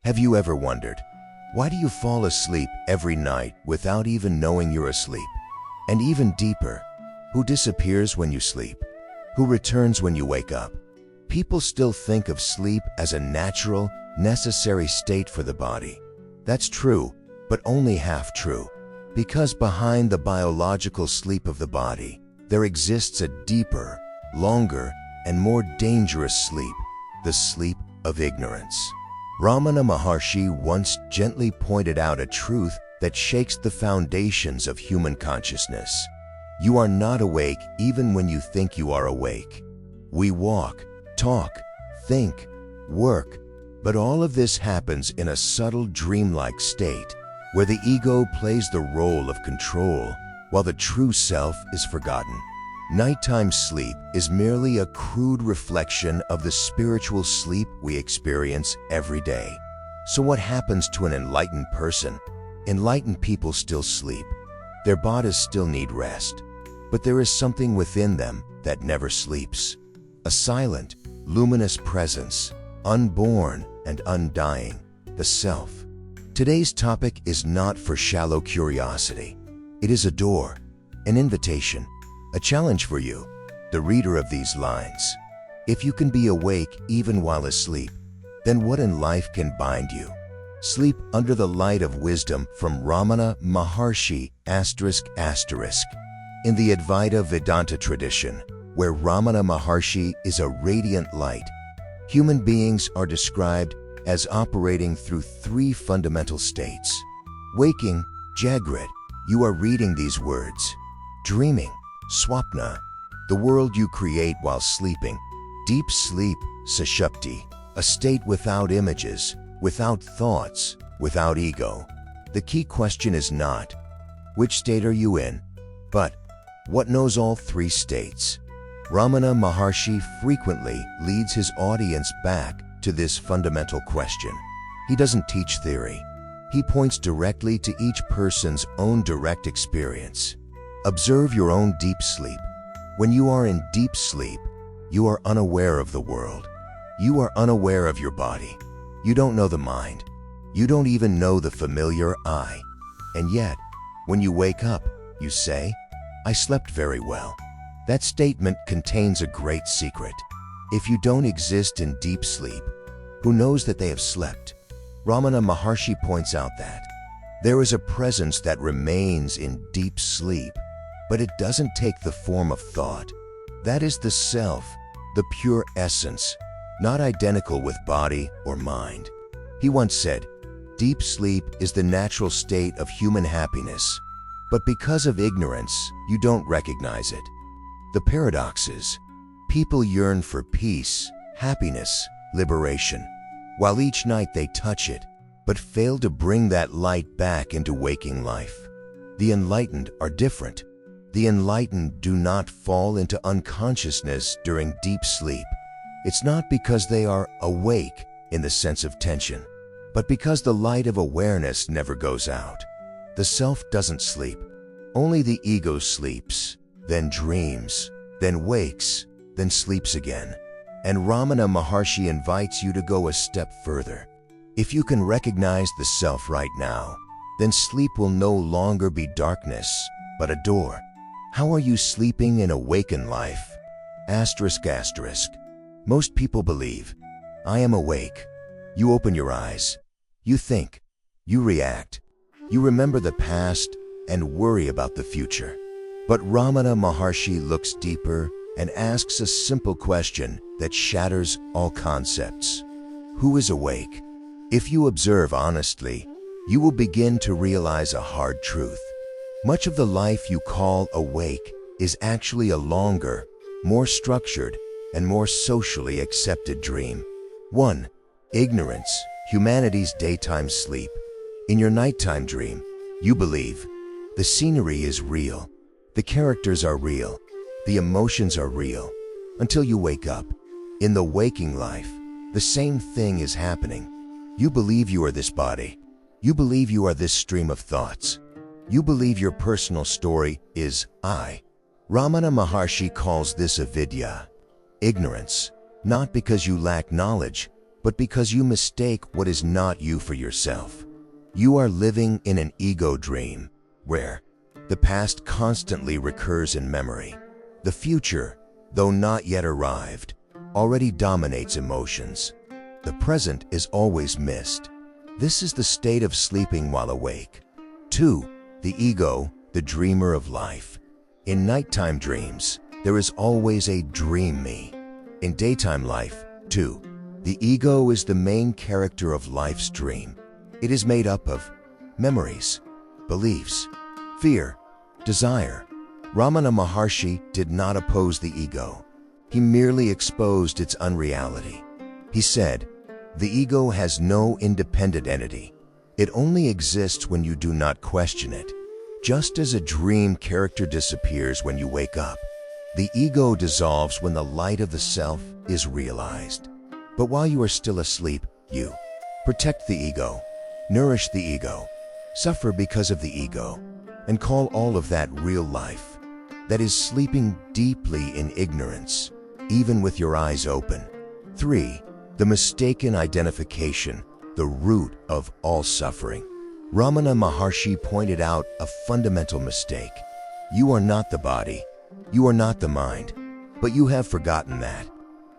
Have you ever wondered, why do you fall asleep every night without even knowing you're asleep? And even deeper, who disappears when you sleep? Who returns when you wake up? People still think of sleep as a natural, necessary state for the body. That's true, but only half true. Because behind the biological sleep of the body, there exists a deeper, longer, and more dangerous sleep, the sleep of ignorance. Ramana Maharshi once gently pointed out a truth that shakes the foundations of human consciousness. You are not awake even when you think you are awake. We walk, talk, think, work, but all of this happens in a subtle dreamlike state where the ego plays the role of control while the true self is forgotten. Nighttime sleep is merely a crude reflection of the spiritual sleep we experience every day. So what happens to an enlightened person? Enlightened people still sleep. Their bodies still need rest. But there is something within them that never sleeps. A silent, luminous presence, unborn and undying, the self. Today's topic is not for shallow curiosity. It is a door, an invitation, a challenge for you, the reader of these lines. If you can be awake even while asleep, then what in life can bind you? Sleep under the light of wisdom from Ramana Maharshi ***. In the Advaita Vedanta tradition, where Ramana Maharshi is a radiant light, human beings are described as operating through three fundamental states. Waking, Jagrat, you are reading these words. Dreaming, Swapna, the world you create while sleeping. Deep sleep, Sushupti, a state without images, without thoughts, without ego. The key question is not, which state are you in, but what knows all three states? Ramana Maharshi frequently leads his audience back to this fundamental question. He doesn't teach theory. He points directly to each person's own direct experience. Observe your own deep sleep. When you are in deep sleep, you are unaware of the world. You are unaware of your body. You don't know the mind. You don't even know the familiar I. And yet, when you wake up, you say, I slept very well. That statement contains a great secret. If you don't exist in deep sleep, who knows that they have slept? Ramana Maharshi points out that there is a presence that remains in deep sleep, but it doesn't take the form of thought. That is the self, the pure essence, not identical with body or mind. He once said, deep sleep is the natural state of human happiness, but because of ignorance, you don't recognize it. The paradox is, people yearn for peace, happiness, liberation, while each night they touch it, but fail to bring that light back into waking life. The enlightened are different. The enlightened do not fall into unconsciousness during deep sleep. It's not because they are awake in the sense of tension, but because the light of awareness never goes out. The self doesn't sleep. Only the ego sleeps, then dreams, then wakes, then sleeps again. And Ramana Maharshi invites you to go a step further. If you can recognize the self right now, then sleep will no longer be darkness, but a door. How are you sleeping in awakened life? ***. Most people believe, I am awake. You open your eyes. You think. You react. You remember the past and worry about the future. But Ramana Maharshi looks deeper and asks a simple question that shatters all concepts. Who is awake? If you observe honestly, you will begin to realize a hard truth. Much of the life you call awake is actually a longer, more structured, and more socially accepted dream. 1. Ignorance, humanity's daytime sleep. In your nighttime dream, you believe the scenery is real, the characters are real, the emotions are real, until you wake up. In the waking life, the same thing is happening. You believe you are this body. You believe you are this stream of thoughts. You believe your personal story is I. Ramana Maharshi calls this avidya, ignorance, not because you lack knowledge, but because you mistake what is not you for yourself. You are living in an ego dream, where the past constantly recurs in memory. The future, though not yet arrived, already dominates emotions. The present is always missed. This is the state of sleeping while awake. 2. The ego, the dreamer of life. In nighttime dreams, there is always a dream me. In daytime life, 2. The ego is the main character of life's dream. It is made up of memories, beliefs, fear, desire. Ramana Maharshi did not oppose the ego. He merely exposed its unreality. He said, "The ego has no independent entity. It only exists when you do not question it. Just as a dream character disappears when you wake up, the ego dissolves when the light of the self is realized. But while you are still asleep, you protect the ego, nourish the ego, suffer because of the ego, and call all of that real life. That is sleeping deeply in ignorance, even with your eyes open." 3. The mistaken identification, the root of all suffering. Ramana Maharshi pointed out a fundamental mistake. You are not the body, you are not the mind, but you have forgotten that.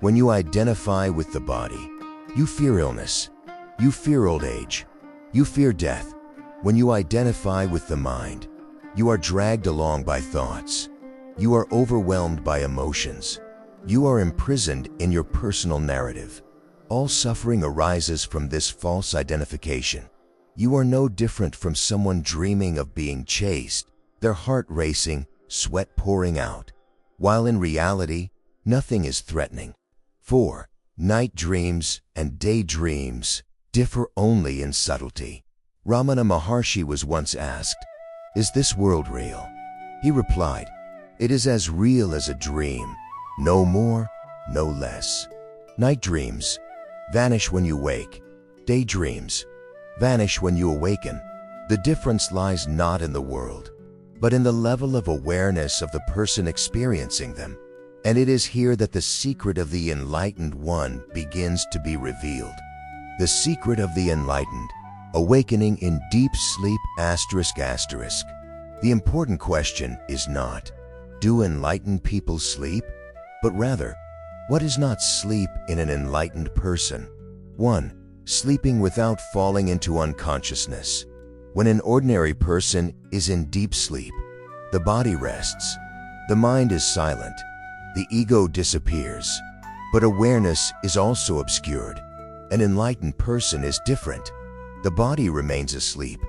When you identify with the body, you fear illness, you fear old age, you fear death. When you identify with the mind, you are dragged along by thoughts. You are overwhelmed by emotions. You are imprisoned in your personal narrative. All suffering arises from this false identification. You are no different from someone dreaming of being chased, their heart racing, sweat pouring out, while in reality, nothing is threatening. 4. Night dreams and daydreams differ only in subtlety. Ramana Maharshi was once asked, "Is this world real?" He replied, "It is as real as a dream, no more, no less." Night dreams vanish when you wake. Daydreams vanish when you awaken. The difference lies not in the world, but in the level of awareness of the person experiencing them. And it is here that the secret of the Enlightened One begins to be revealed. The secret of the Enlightened, awakening in deep sleep ****. The important question is not, do enlightened people sleep? But rather, what is not sleep in an enlightened person? 1. Sleeping without falling into unconsciousness. When an ordinary person is in deep sleep, the body rests, the mind is silent, the ego disappears, but awareness is also obscured. An enlightened person is different. The body remains asleep,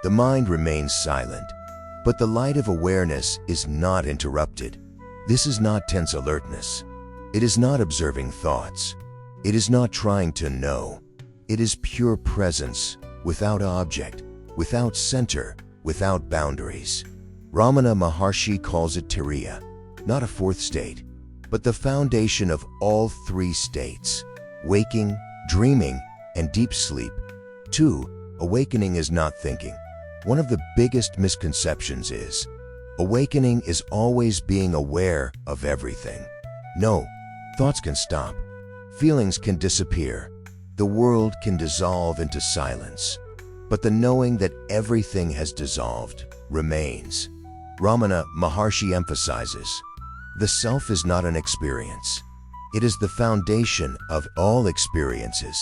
the mind remains silent, but the light of awareness is not interrupted. This is not tense alertness. It is not observing thoughts. It is not trying to know. It is pure presence, without object, without center, without boundaries. Ramana Maharshi calls it Turiya, not a fourth state, but the foundation of all three states: waking, dreaming, and deep sleep. 2. Awakening is not thinking. One of the biggest misconceptions is, awakening is always being aware of everything. No, thoughts can stop. Feelings can disappear. The world can dissolve into silence. But the knowing that everything has dissolved remains. Ramana Maharshi emphasizes, the self is not an experience. It is the foundation of all experiences.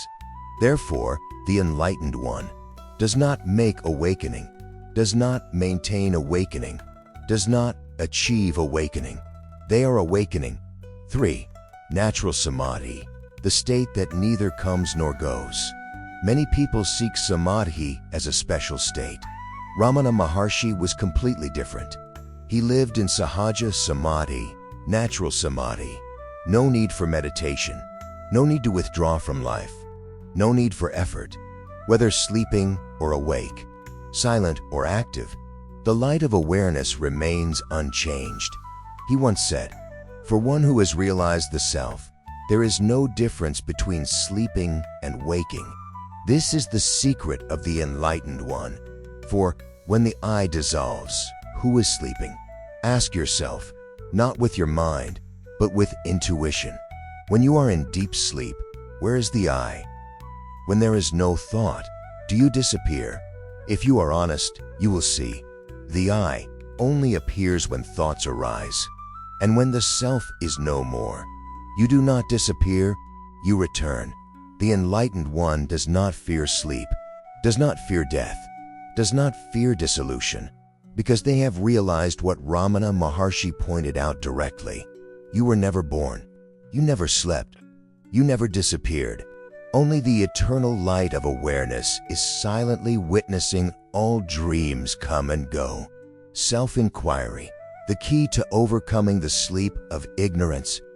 Therefore, the Enlightened One does not make awakening, does not maintain awakening, does not achieve awakening. They are awakening. 3. Natural samadhi, the state that neither comes nor goes. Many people seek samadhi as a special state. Ramana Maharshi was completely different. He lived in sahaja samadhi, natural samadhi. No need for meditation, no need to withdraw from life, no need for effort. Whether sleeping or awake, silent or active, the light of awareness remains unchanged. He once said, "For one who has realized the self, there is no difference between sleeping and waking." This is the secret of the Enlightened One. For when the I dissolves, who is sleeping? Ask yourself, not with your mind, but with intuition. When you are in deep sleep, where is the I? When there is no thought, do you disappear? If you are honest, you will see. The I only appears when thoughts arise. And when the self is no more, you do not disappear, you return. The enlightened one does not fear sleep, does not fear death, does not fear dissolution, because they have realized what Ramana Maharshi pointed out directly. You were never born. You never slept. You never disappeared. Only the eternal light of awareness is silently witnessing all dreams come and go. Self-inquiry, the key to overcoming the sleep of ignorance, ***.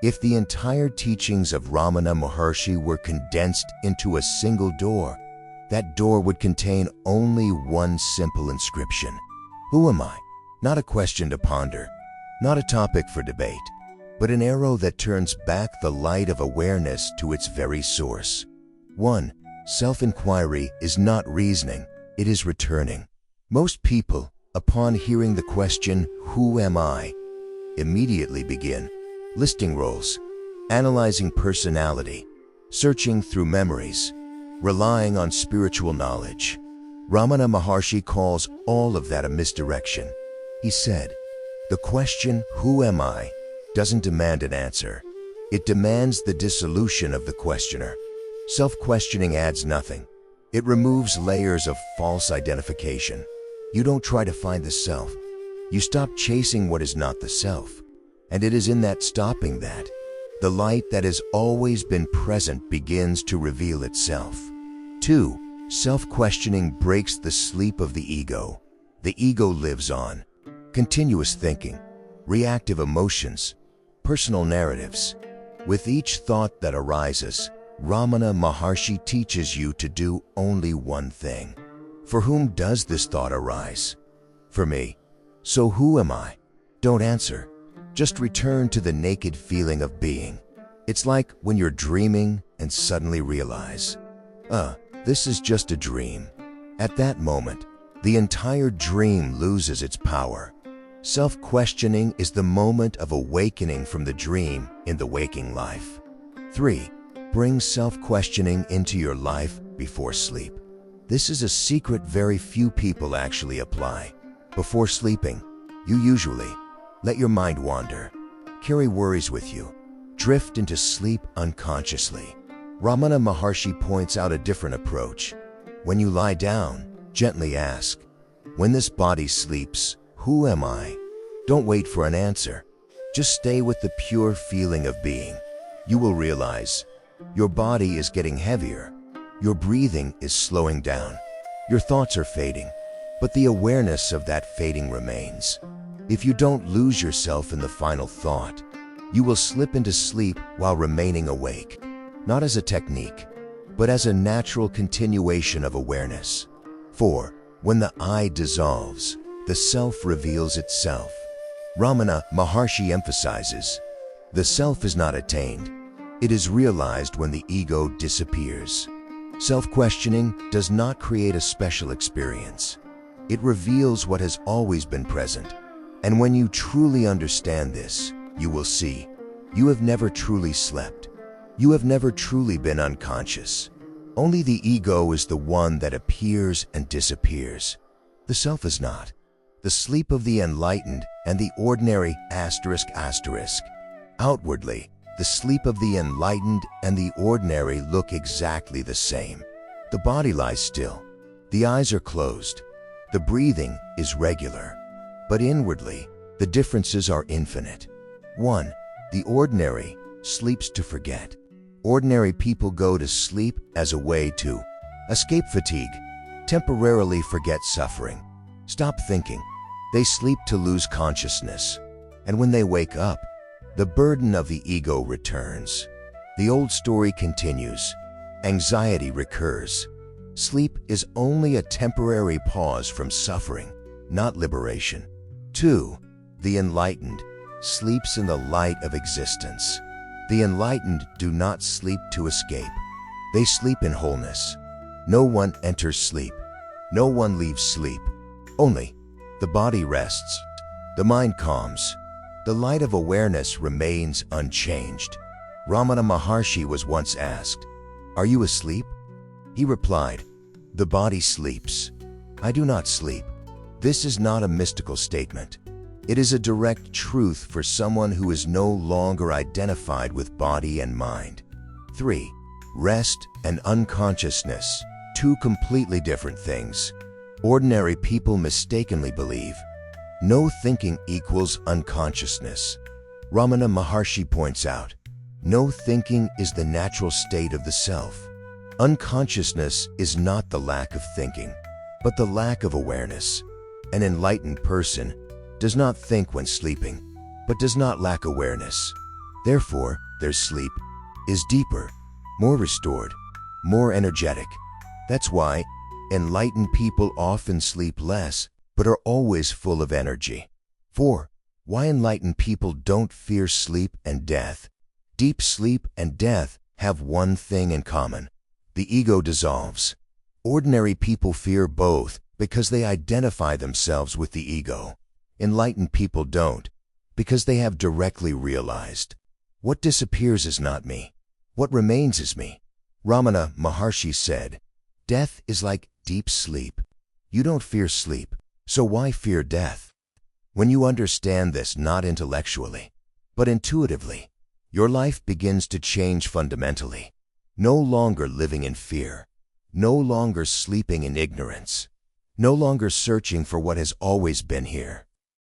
If the entire teachings of Ramana Maharshi were condensed into a single door, that door would contain only one simple inscription. Who am I? Not a question to ponder, not a topic for debate, but an arrow that turns back the light of awareness to its very source. 1. Self-inquiry is not reasoning, it is returning. Most people, upon hearing the question, "Who am I?" immediately begin listing roles, analyzing personality, searching through memories, relying on spiritual knowledge. Ramana Maharshi calls all of that a misdirection. He said, the question, "Who am I?" doesn't demand an answer. It demands the dissolution of the questioner. Self-questioning adds nothing. It removes layers of false identification. You don't try to find the self. You stop chasing what is not the self. And it is in that stopping that the light that has always been present begins to reveal itself. 2. Self-questioning breaks the sleep of the ego. The ego lives on. Continuous thinking, reactive emotions, personal narratives. With each thought that arises, Ramana Maharshi teaches you to do only one thing. For whom does this thought arise? For me. So who am I? Don't answer. Just return to the naked feeling of being. It's like when you're dreaming and suddenly realize, this is just a dream. At that moment, the entire dream loses its power. Self-questioning is the moment of awakening from the dream in the waking life. 3. Bring self-questioning into your life before sleep. This is a secret very few people actually apply. Before sleeping, you usually let your mind wander, carry worries with you, drift into sleep unconsciously. Ramana Maharshi points out a different approach. When you lie down, gently ask, when this body sleeps, who am I? Don't wait for an answer. Just stay with the pure feeling of being. You will realize your body is getting heavier. Your breathing is slowing down. Your thoughts are fading, but the awareness of that fading remains. If you don't lose yourself in the final thought, you will slip into sleep while remaining awake, not as a technique, but as a natural continuation of awareness. 4. When the I dissolves, the self reveals itself. Ramana Maharshi emphasizes, the self is not attained. It is realized when the ego disappears. Self-questioning does not create a special experience. It reveals what has always been present. And when you truly understand this, you will see you have never truly slept. You have never truly been unconscious. Only the ego is the one that appears and disappears. The self is not. The sleep of the enlightened and the ordinary ***. Outwardly, the sleep of the enlightened and the ordinary look exactly the same. The body lies still. The eyes are closed. The breathing is regular. But inwardly, the differences are infinite. 1. The ordinary sleeps to forget. Ordinary people go to sleep as a way to escape fatigue, temporarily forget suffering, stop thinking. They sleep to lose consciousness. And when they wake up, the burden of the ego returns. The old story continues. Anxiety recurs. Sleep is only a temporary pause from suffering, not liberation. 2. The enlightened sleeps in the light of existence. The enlightened do not sleep to escape. They sleep in wholeness. No one enters sleep. No one leaves sleep. Only the body rests. The mind calms. The light of awareness remains unchanged. Ramana Maharshi was once asked, "Are you asleep?" He replied, "The body sleeps. I do not sleep." This is not a mystical statement. It is a direct truth for someone who is no longer identified with body and mind. 3. Rest and unconsciousness, two completely different things. Ordinary people mistakenly believe no thinking equals unconsciousness. Ramana Maharshi points out, no thinking is the natural state of the self. Unconsciousness is not the lack of thinking, but the lack of awareness. An enlightened person does not think when sleeping, but does not lack awareness. Therefore, their sleep is deeper, more restored, more energetic. That's why enlightened people often sleep less, but are always full of energy. 4. Why enlightened people don't fear sleep and death. Deep sleep and death have one thing in common. The ego dissolves. Ordinary people fear both because they identify themselves with the ego. Enlightened people don't, because they have directly realized, what disappears is not me. What remains is me. Ramana Maharshi said, death is like deep sleep. You don't fear sleep, so why fear death? When you understand this not intellectually, but intuitively, your life begins to change fundamentally. No longer living in fear, no longer sleeping in ignorance, no longer searching for what has always been here.